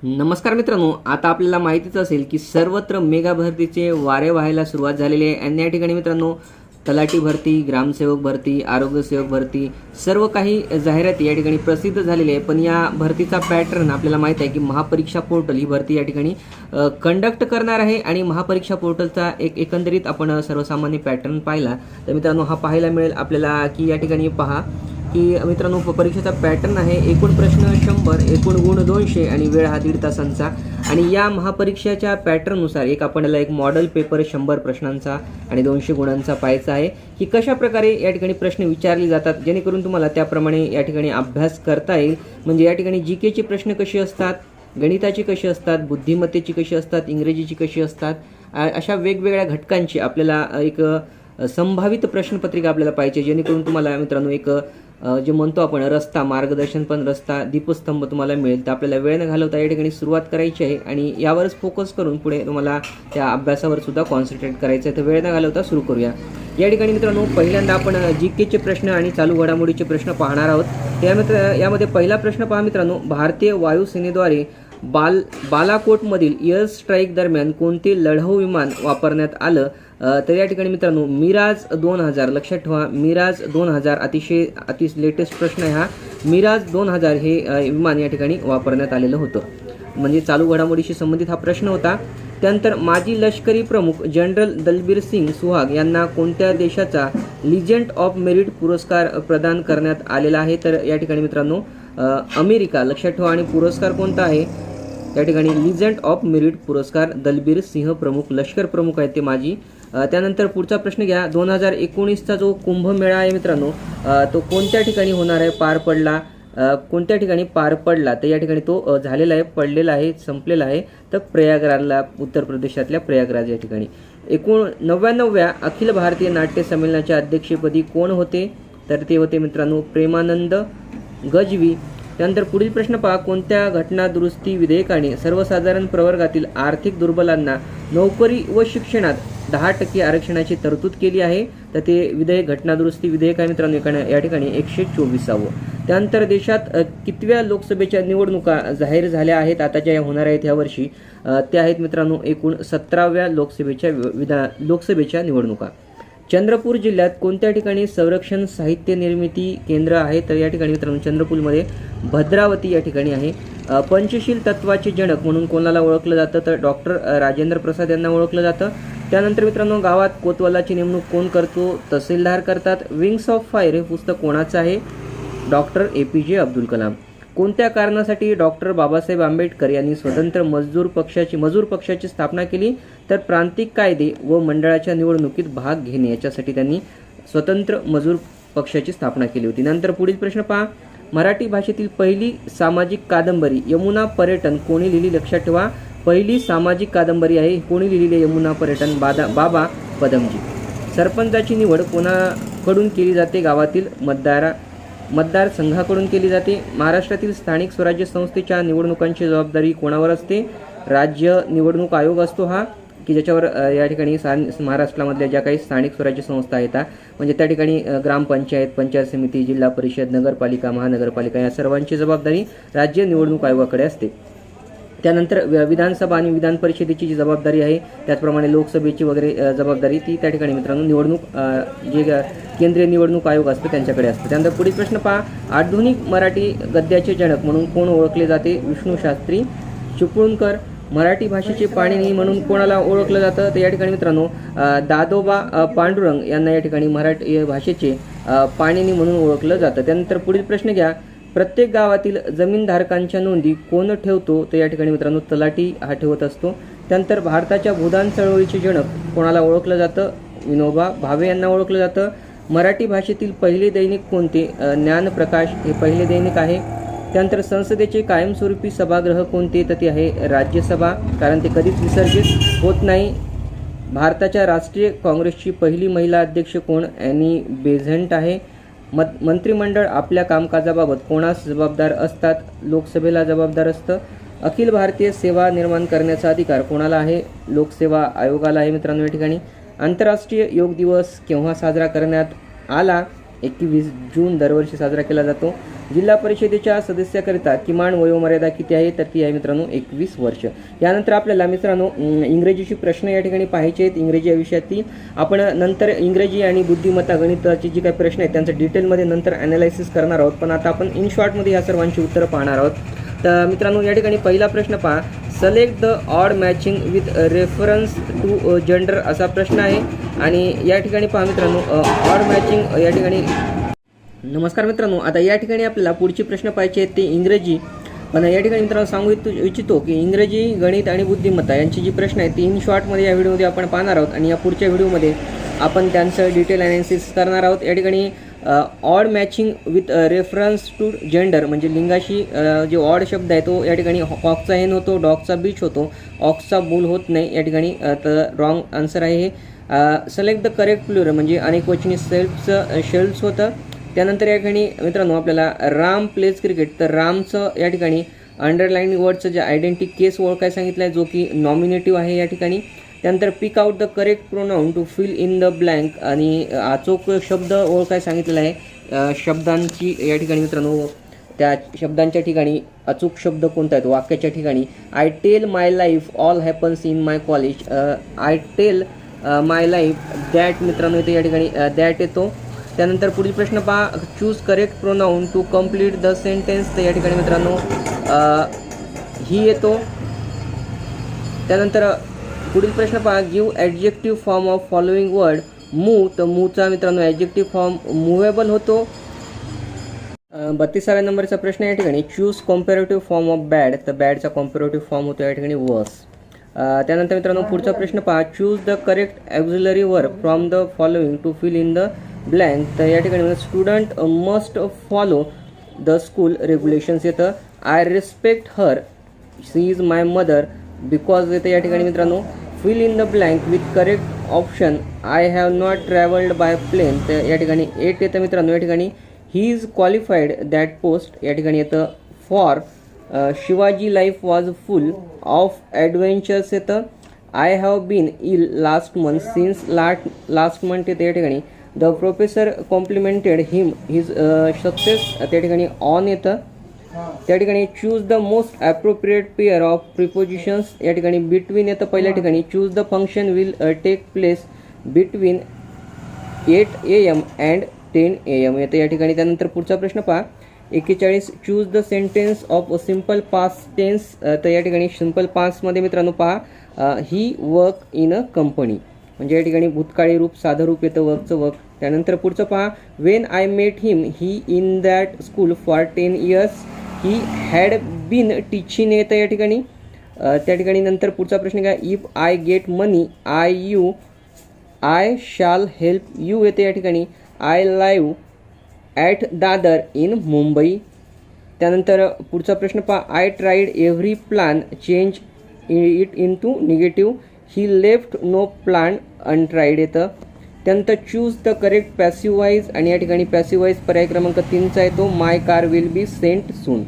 नमस्कार मित्रांनो, आता आपल्याला माहितीच असेल की सर्वत्र मेगा भरतीचे वारे व्हायला सुरुवात झालेली आहे आणि या ठिकाणी मित्रांनो तलाठी भरती, ग्रामसेवक भरती, आरोग्यसेवक भरती सर्व काही जाहिराती या ठिकाणी प्रसिद्ध झालेली आहे। पण या भरतीचा पॅटर्न आपल्याला माहिती आहे की महापरीक्षा पोर्टल ही भरती या ठिकाणी कंडक्ट करणार आहे आणि महापरीक्षा पोर्टलचा एकंदरीत आपण सर्वसामान्य पॅटर्न पाहिला तर मित्रांनो हा पाहायला मिळेल आपल्याला की या ठिकाणी पहा की मित्रांनो परीक्षेचा पॅटर्न आहे। एकूण प्रश्न 100, एकूण गुण 200 आणि वेळ हा 1.5 तासांचा। आणि या महापरीक्षेच्या पॅटर्ननुसार आपल्याला एक मॉडेल पेपर 100 प्रश्नांचा आणि 200 गुणांचा पाहायचा आहे की कशा प्रकारे या ठिकाणी प्रश्न विचारले जातात, जेणेकरून तुम्हाला त्याप्रमाणे या ठिकाणी अभ्यास करता येईल। म्हणजे या ठिकाणी जीकेचे प्रश्न कसे असतात, गणिताची कशी असतात, बुद्धिमत्तेची कशी असतात, इंग्रजीची कशी असतात, अशा वेगवेगळ्या घटकांची आपल्याला एक संभावित प्रश्नपत्रिका आपल्याला पाहिजे, जेणेकरून तुम्हाला मित्रांनो एक जे म्हणतो आपण रस्ता मार्गदर्शन पण रस्ता दीपस्तंभ तुम्हाला मिळेल। तर आपल्याला वेळ न घालवता या ठिकाणी सुरुवात करायची आहे आणि यावरच फोकस करून पुढे तुम्हाला त्या अभ्यासावर सुद्धा कॉन्सन्ट्रेट करायचं आहे। तर वेळ न घालवता सुरू करूया। या ठिकाणी मित्रांनो पहिल्यांदा आपण जीकेचे प्रश्न आणि चालू घडामोडीचे प्रश्न पाहणार आहोत। यामध्ये पहिला प्रश्न पहा मित्रांनो, भारतीय वायुसेनेद्वारे बालाकोटमधील एअर स्ट्राईक दरम्यान कोणते लढाऊ विमान वापरण्यात आलं? तर या ठिकाणी मित्रांनो मिराज 2000, लक्षात ठेवा मिराज 2000 अतिशय लेटेस्ट प्रश्न आहे हा। मिराज 2000 हे विमान या ठिकाणी वापरण्यात आलेलं होतं। म्हणजे चालू घडामोडीशी संबंधित हा प्रश्न होता। त्यानंतर माजी लष्करी प्रमुख जनरल दलबीर सिंग सुहाग यांना कोणत्या देशाचा लिजंड ऑफ मेरिट पुरस्कार प्रदान करण्यात आलेला आहे? तर या ठिकाणी मित्रांनो अमेरिका, लक्षात ठेवा। आणि पुरस्कार कोणता आहे? त्या ठिकाणी लिजंड ऑफ मेरिट पुरस्कार दलबीर सिंह प्रमुख, लष्कर प्रमुख आहेत ते माजी। त्यानंतर पुढचा प्रश्न घ्या, 2019चा जो कुंभमेळा आहे मित्रांनो तो कोणत्या ठिकाणी होणार आहे, पार पडला? कोणत्या ठिकाणी पार पडला? तर या ठिकाणी तो झालेला आहे, पडलेला आहे, संपलेला आहे। तर प्रयागराजला, उत्तर प्रदेशातल्या प्रयागराज या ठिकाणी। 99व्या अखिल भारतीय नाट्य संमेलनाच्या अध्यक्षपदी कोण होते? तर ते होते मित्रांनो प्रेमानंद गज्वी। त्यानंतर पुढील प्रश्न पहा, कोणत्या घटना दुरुस्ती विधेयकाने सर्वसाधारण प्रवर्गातील आर्थिक दुर्बलांना नोकरी व शिक्षणात 10% आरक्षणाची तरतूद केली आहे? तर ते विधेयक घटना दुरुस्ती विधेयक आहे मित्रांनो या ठिकाणी 124वे। त्यानंतर देशात कितव्या लोकसभेच्या निवडणुका जाहीर झाल्या आहेत आता ज्या होणार आहेत ह्या वर्षी? त्या आहेत मित्रांनो एकूण 17व्या लोकसभेच्या निवडणुका। चंद्रपूर जिल्ह्यात कोणत्या ठिकाणी संरक्षण साहित्य निर्मिती केंद्र आहे? तर या ठिकाणी मित्रांनो चंद्रपूरमध्ये भद्रावती या ठिकाणी आहे। पंचशील तत्वाचे जनक म्हणून कोणाला ओळखलं जातं? तर डॉक्टर राजेंद्र प्रसाद यांना ओळखलं जातं। त्यानंतर मित्रांनो गावात कोतवालाची नेमणूक कोण करतो? तहसीलदार करतात। विंग्स ऑफ फायर हे पुस्तक कोणाचं आहे? Doctor APJ Abdul Kalam. कोणत्या कारणासाठी डॉक्टर बाबासाहेब आंबेडकर यांनी स्वतंत्र मजूर पक्षाची स्थापना केली? तर प्रांतिक कायदे व मंडळाच्या निवडणुकीत भाग घेणे याच्यासाठी त्यांनी स्वतंत्र मजूर पक्षाची स्थापना केली होती। नंतर पुढील प्रश्न पहा, मराठी भाषेतील पहिली सामाजिक कादंबरी यमुना पर्यटन कोणी लिहिली? लक्षात ठेवा पहिली सामाजिक कादंबरी आहे कोणी लिहिलेली? यमुना पर्यटन, बाबा पदमजी। सरपंचाची निवड कोणाकडून केली जाते? गावातील मतदारसंघाकडून केली जाते। महाराष्ट्रातील स्थानिक स्वराज्य संस्थेच्या निवडणुकांची जबाबदारी कोणावर असते? राज्य निवडणूक आयोग असतो हा, की ज्याच्यावर या ठिकाणी महाराष्ट्रामधल्या ज्या काही स्थानिक स्वराज्य संस्था आहेत म्हणजे त्या ठिकाणी ग्रामपंचायत, पंचायत समिती, जिल्हा परिषद, नगरपालिका, महानगरपालिका या सर्वांची जबाबदारी राज्य निवडणूक आयोगाकडे असते। त्यानंतर विधानसभा आणि विधान परिषदेची जी जबाबदारी आहे त्याचप्रमाणे लोकसभेची वगैरे जबाबदारी ती त्या ठिकाणी मित्रांनो निवडणूक जे केंद्रीय निवडणूक आयोग असतो त्यांच्याकडे असतं। त्यानंतर पुढील प्रश्न पहा, आधुनिक मराठी गद्याचे जनक म्हणून कोण ओळखले जाते? विष्णू शास्त्री चिपळूणकर। मराठी भाषेचे पाणिनी म्हणून कोणाला ओळखलं जातं? तर या ठिकाणी मित्रांनो दादोबा पांडुरंग यांना या ठिकाणी मराठी भाषेचे पाणिनी म्हणून ओळखलं जातं। त्यानंतर पुढील प्रश्न घ्या, प्रत्येक गावातील जमीनधारकांच्या नोंदी कोण ठेवतो? तर या ठिकाणी मित्रांनो तलाठी हा ठेवत असतो। त्यानंतर भारताच्या भूदान चळवळीचे जनक कोणाला ओळखलं जातं? विनोबा भावे यांना ओळखलं जातं। मराठी भाषेतील पहिले दैनिक कोणते? ज्ञानप्रकाश हे पहिले दैनिक आहे। त्यानंतर संसदेचे कायमस्वरूपी सभागृह कोणते? तर ते आहे राज्यसभा, कारण ते कधीच विसर्जित होत नाही। भारताच्या राष्ट्रीय काँग्रेसची पहिली महिला अध्यक्ष कोण? ॲनी बेझंट आहे। मंत्रिमंडळ आपल्या कामकाजाबाबत कोणास जबाबदार असतात? लोकसभेला जबाबदार असतं। अखिल भारतीय सेवा निर्माण करण्याचा अधिकार कोणाला आहे? लोकसेवा आयोगाला आहे मित्रांनो या ठिकाणी। आंतरराष्ट्रीय योग दिवस केव्हा साजरा करण्यात आला? 21 जून दरवर्षी साजरा केला जातो. जिल्हा परिषदेच्या सदस्याकरिता किमान वयोमर्यादा किती आहे, तर ती आहे मित्रांनो 21 वर्ष. यानंतर आपल्याला मित्रांनो इंग्रजीचे प्रश्न या ठिकाणी पाहायचे आहेत. इंग्रजी या विषयातील आपण नंतर इंग्रजी आणि बुद्धिमत्ता गणिताचे जे काही प्रश्न आहेत त्यांचं डिटेलमध्ये नंतर ॲनालायसिस करणार आहोत, पण आता आपण इन शॉर्टमध्ये या सर्वांची उत्तरं पाहणार आहोत. तर मित्रांनो या ठिकाणी पहिला प्रश्न पहा, select the odd matching with reference to gender असा प्रश्न आहे. आणि या ठिकाणी पहा मित्रांनो ऑड मॅचिंग या ठिकाणी. नमस्कार मित्रांनो, आता या ठिकाणी आपल्याला पुढचे प्रश्न पाहिजे आहेत ते इंग्रजी. पण या ठिकाणी मित्रांनो सांगू इच्छितो की इंग्रजी, गणित आणि बुद्धिमत्ता यांची जी प्रश्न आहेत ती इन शॉर्टमध्ये या व्हिडिओमध्ये आपण पाहणार आहोत आणि या पुढच्या व्हिडिओमध्ये आपण त्यांचं डिटेल ॲनालिसिस करणार आहोत. या ठिकाणी odd matching with reference to gender म्हणजे लिंगाशी जे ऑड शब्द आहे तो या ठिकाणी हॉकचा हेन होतो, डॉगचा बीच होतो, ऑक्सचा बुल होत नाही या ठिकाणी. तर रॉंग आन्सर आहे हे. सिलेक्ट द करेक्ट प्लुरल म्हणजे अनेक वचनी सेल्फचं शेल्स होतं. त्यानंतर या ठिकाणी मित्रांनो आपल्याला राम प्लेज क्रिकेट, तर रामचं या ठिकाणी अंडरलाईन वर्डचं जे आयडेंटिटी केस ओळखाय सांगितलं आहे जो की नॉमिनेटिव्ह आहे या ठिकाणी. त्यानंतर pick out the correct pronoun to fill in the blank आणि अचूक शब्द ओळखाय सांगितलेला आहे. शब्दांची या ठिकाणी मित्रांनो त्या शब्दांच्या ठिकाणी अचूक शब्द कोणता आहे तो वाक्याच्या ठिकाणी I tell my life all happens in my college. I tell my life that मित्रांनो इथे या ठिकाणी दॅट येतो. त्यानंतर पुढील प्रश्न पहा, choose correct pronoun to complete the sentence, तर या ठिकाणी मित्रांनो ही येतो. त्यानंतर पुढील प्रश्न पहा, give adjective form of following word. Move, तर मूवचा मित्रांनो ॲडजेक्टिव्ह फॉर्म मुव्हेबल होतो. 32व्या नंबरचा प्रश्न या ठिकाणी choose comparative form of bad, तर बॅडचा कॉम्पॅरेटिव्ह फॉर्म होतो या ठिकाणी वर्स. त्यानंतर मित्रांनो पुढचा प्रश्न पहा, choose the correct auxiliary verb from the following to fill in the blank, तर या ठिकाणी student must follow the school regulations येतं. I respect her, she is my mother because येतं या ठिकाणी मित्रांनो. Fill in the blank with correct option, I have not travelled by plane, तर या ठिकाणी 8 येतं मित्रांनो. या ठिकाणी he is qualified that post या ठिकाणी येतं. For Shivaji life was full of adventures येतं. I have been ill last month since last month येतं या ठिकाणी. The professor complimented him his success, त्या ठिकाणी ऑन येतं. त्या ठिकाणी choose the most appropriate pair of prepositions, या ठिकाणी बिटवीन येतं पहिल्या ठिकाणी. Choose the function will take place between 8 AM and 10 AM येतं या ठिकाणी. त्यानंतर पुढचा प्रश्न पहा, 41 choose the sentence of simple past tense, तर या ठिकाणी सिम्पल पास्टमध्ये मित्रांनो पहा he work in a company म्हणजे या ठिकाणी भूतकाळी रूप साधं रूप येतं वर्कचं वर्क. त्यानंतर पुढचं पहा, when I met him he in that school for 10 years he had been teaching येतं या ठिकाणी. त्या ठिकाणी नंतर पुढचा प्रश्न काय, if I get money I shall help you येते या ठिकाणी. I live at Dadar in Mumbai. त्यानंतर पुढचा प्रश्न पहा, I tried every plan change it into negative he left no plan untried येतं. त्यानंतर choose the correct passive wise आणि या ठिकाणी पॅसिव्ह वाईज पर्याय क्रमांक 3चा येतो. My car will be sent soon.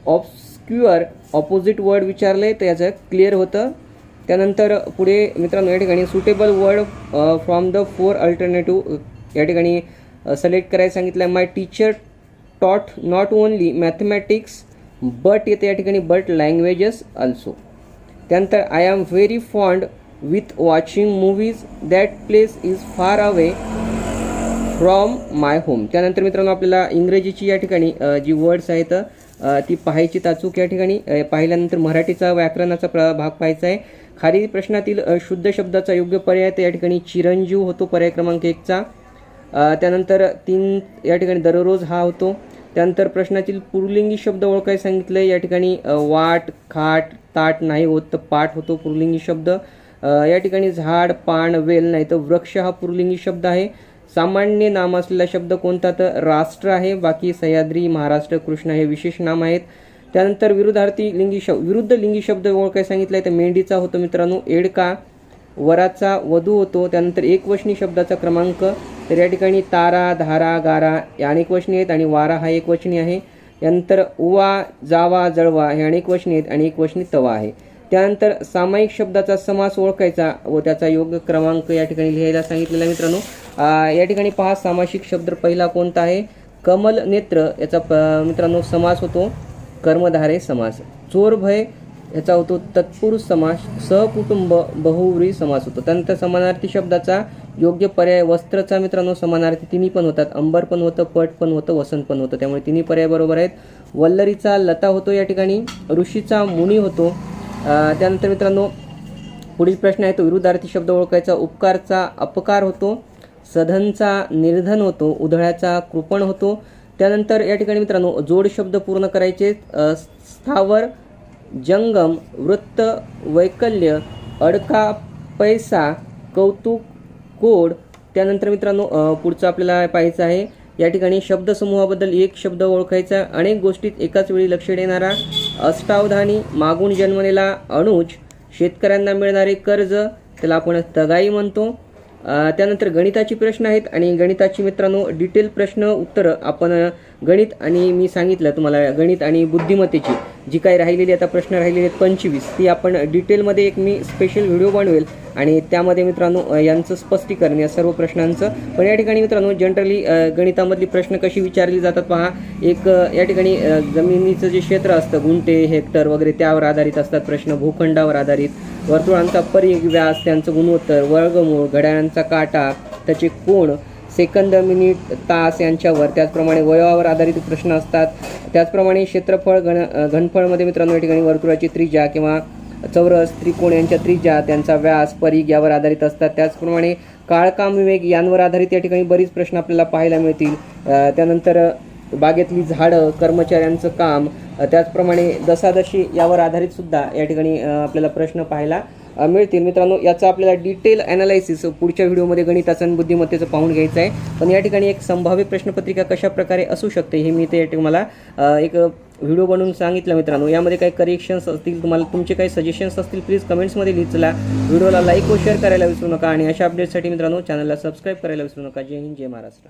Obscure opposite word विचारले तर याचं क्लिअर होतं. त्यानंतर पुढे मित्रांनो या ठिकाणी suitable word from the 4 alternative या ठिकाणी सिलेक्ट करायला सांगितलं आहे. माय टीचर टॉट नॉट ओनली मॅथमॅटिक्स बट येते या ठिकाणी बट लँग्वेजेस ऑल्सो. त्यानंतर I am very fond with watching movies that place is far away from my home. त्यानंतर मित्रांनो आपल्याला इंग्रजीची या ठिकाणी जी वर्ड्स आहेत ती पाहायची ताचूक या ठिकाणी पाहिल्यानंतर मराठीचा व्याकरणाचा भाग पाहायचा आहे. खालील प्रश्नातील शुद्ध शब्दाचा योग्य पर्याय तर या ठिकाणी चिरंजीव होतो पर्याय क्रमांक 1चा. त्यानंतर 3 या ठिकाणी दररोज हा होतो. त्यानंतर प्रश्नातील पुल्लिंगी शब्द ओळखायला सांगितलं या ठिकाणी वाट, खाट, ताट नाही होत तर पाठ होतो पुल्लिंगी शब्द. या ठिकाणी झाड, पान, वेल नाही तर वृक्ष हा पुल्लिंगी शब्द आहे. सामान्य नाम असलेला शब्द कोणता तर राष्ट्र आहे. बाकी सह्याद्री, महाराष्ट्र, कृष्ण हे विशेष नाम आहेत. त्यानंतर विरुद्ध लिंगी शब्द ओळखायला सांगितलं आहे तर मेंढीचा होतो मित्रांनो एडका. वराचा वधू होतो. त्यानंतर एकवचनी शब्दाचा क्रमांक तर या ठिकाणी तारा, धारा, गारा या अनेकवचनी आहेत आणि वारा हा एकवचनी आहे. त्यानंतर उवा, जावा, जळवा हे अनेकवचनी आहेत आणि एकवचनी तवा आहे. त्यानंतर सामायिक शब्दाचा समास ओळखायचा व त्याचा योग्य क्रमांक या ठिकाणी लिहायला सांगितलेला आहे मित्रांनो. या ठिकाणी पहा सामासिक शब्द पहिला कोणता आहे, कमल नेत्र याचा मित्रांनो समास होतो कर्मधारय समास. चोर भय याचा होतो तत्पुरुष समास. सहकुटुंब बहुव्रीही समास होतो. त्यानंतर समानार्थी शब्दाचा योग्य पर्याय वस्त्रचा मित्रांनो समानार्थी तिन्ही पण होतात, अंबर पण होतं, पट पण होतं, वसंत पण होतं, त्यामुळे तिन्ही पर्याय बरोबर आहेत. वल्लरीचा लता होतो या ठिकाणी, ऋषीचा मुनी होतो. त्यानंतर मित्रांनो पुढील प्रश्न आहे तो विरुद्धार्थी शब्द ओळखायचा. उपकारचा अपकार होतो, सधनचा निर्धन होतो, उधळ्याचा कृपण होतो. त्यानंतर या ठिकाणी मित्रांनो जोड शब्द पूर्ण करायचे. स्थावर, जंगम, वृत्त, वैकल्य, अडका, पैसा, कौतुक, कोड. त्यानंतर मित्रांनो पुढचं आपल्याला पाहायचं आहे या ठिकाणी शब्दसमूहाबद्दल एक शब्द ओळखायचा. अनेक गोष्टीत एकाच वेळी लक्ष देणारा, अष्टावधानी, मागून जन्मलेला, अनुज, शेतकऱ्यांना मिळणारे कर्ज त्याला आपण तगाई म्हणतो. त्यानंतर गणिताची प्रश्न आहेत आणि गणिताची मित्रांनो डिटेल प्रश्न उत्तरं आपण गणित आणि मी सांगितलं तुम्हाला गणित आणि बुद्धिमत्तेची जी काही राहिलेली आता प्रश्न राहिलेले आहेत 25 ती आपण डिटेलमध्ये एक मी स्पेशल व्हिडिओ बनवेल आणि त्यामध्ये मित्रांनो यांचं स्पष्टीकरण या सर्व प्रश्नांचं. पण या ठिकाणी मित्रांनो जनरली गणितामधली प्रश्न कशी विचारली जातात पहा. एक या ठिकाणी जमिनीचं जे क्षेत्र असतं गुंठे, हेक्टर वगैरे त्यावर आधारित असतात प्रश्न. भूखंडावर आधारित, वर्तुळांचा परिघ, व्यास, त्यांचं गुणोत्तर, वर्गमूळ, घड्याळांचा काटा, त्याचे कोण, सेकंद, मिनिट, तास यांच्यावर. त्याचप्रमाणे वयोवर आधारित प्रश्न असतात. त्याचप्रमाणे क्षेत्रफळ, घनफळमध्ये मित्रांनो या ठिकाणी वर्तुळाची त्रिज्या किंवा चौरस, त्रिकोण यांच्या त्रिज्या, त्यांचा व्यास, परिघ यावर आधारित असतात. त्याचप्रमाणे काळ, काम, विवेक यांवर आधारित या ठिकाणी बरीच प्रश्न आपल्याला पाहायला मिळतील. त्यानंतर बागेतली झाडं, कर्मचाऱ्यांचं काम, त्याचप्रमाणे दशादशी यावर आधारित सुद्धा या ठिकाणी आपल्याला प्रश्न पाहायला मिळतील. मित्रांनो याचा आपल्याला डिटेल ॲनालायसिस पुढच्या व्हिडिओमध्ये गणिताचं आणि बुद्धिमत्तेचं पाहून घ्यायचं आहे. पण या ठिकाणी एक संभाव्य प्रश्नपत्रिका कशा प्रकारे असू शकते हे मी ते तुम्हाला एक व्हिडिओ बनवून सांगितलं मित्रांनो. यामध्ये काही करेक्शन्स असतील, तुम्हाला तुमचे काही सजेशन्स असतील प्लीज कमेंट्समध्ये लिहित चला. व्हिडिओला लाईक व शेअर करायला विसरू नका आणि अशा अपडेट्ससाठी मित्रांनो चॅनलला सबस्क्राईब करायला विसरू नका. जय हिंद, जय महाराष्ट्र.